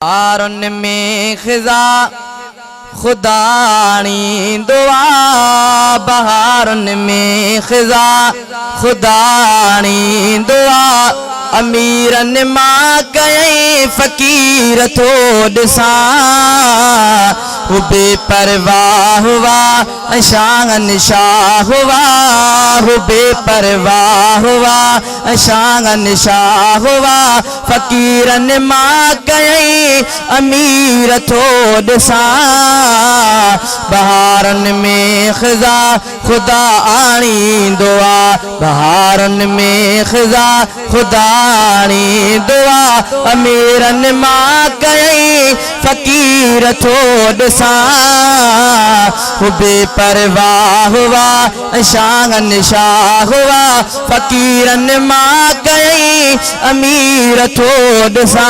आरन में खिजा खुदानी दुआ बहारन में खिजा खुदानी दुआ अमीरन मां कई फकीर थो दिसा वो बेपरवाह हुआ शान शाह हुआ वो बेपरवाह हुआ शान शाह हुआ फकीरन मां कई अमीर थो दिसा बहारन में खिजा खुदा आनी दुआ बहारन में खिजा खुदा आनी दुआ अमीरन मां कई फकीर थो दिसा वो बेपरवाह हुआ शान शाह हुआ फकीरन मां कई अमीर थो दिसा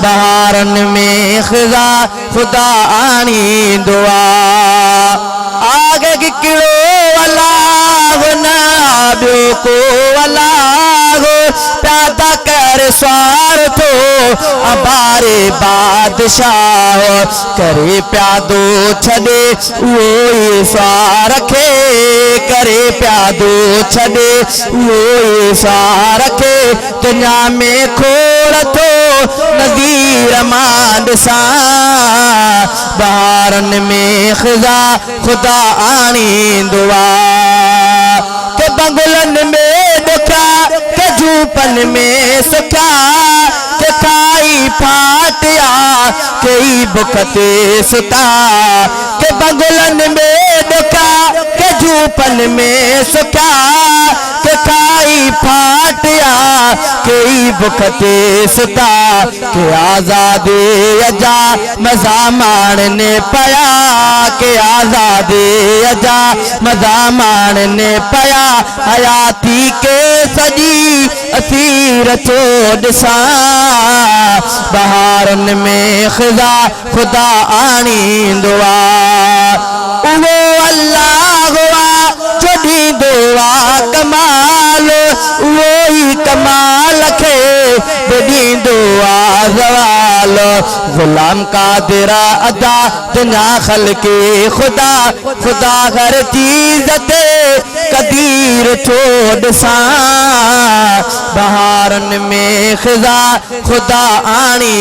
बहारन में खिजा खुदा आनी दुआ आगे किलो अल्लाह ना बियो को अल्लाह प्यादा कर स्वार थो अबारे बादशाह करे प्यादो छड़े वो स्वार रखे करे प्यादो छड़े वो स्वार रखे दुनिया में खोड़ थो नज़ीर मांड सा बहारन में खिजा खुदा आनी दुआ के बंगुलन में दुखा के झूपन में सुखा के खाई फाटिया कई बुखते सुता के बंगुलन में दुखा के झूपन में सुखा के खाई फाटिया कई बुखते सुता के आजादी अजा मजा मारने पया के आजादी अजा मजा मारने पया हयाती के सजी असीर थो दिसा बहारन में खिजा खुदा आनी दुआ वो अल्लाह हुआ चढ़ी दुआ कमाल वो ही कमाल खे बड़ी दुआ जवाल गुलाम का दिरा अदा दुनिया खल के खुदा खुदा हर चीज ते कदीर छोड़ सा बहारन में खिजा खुदा आनी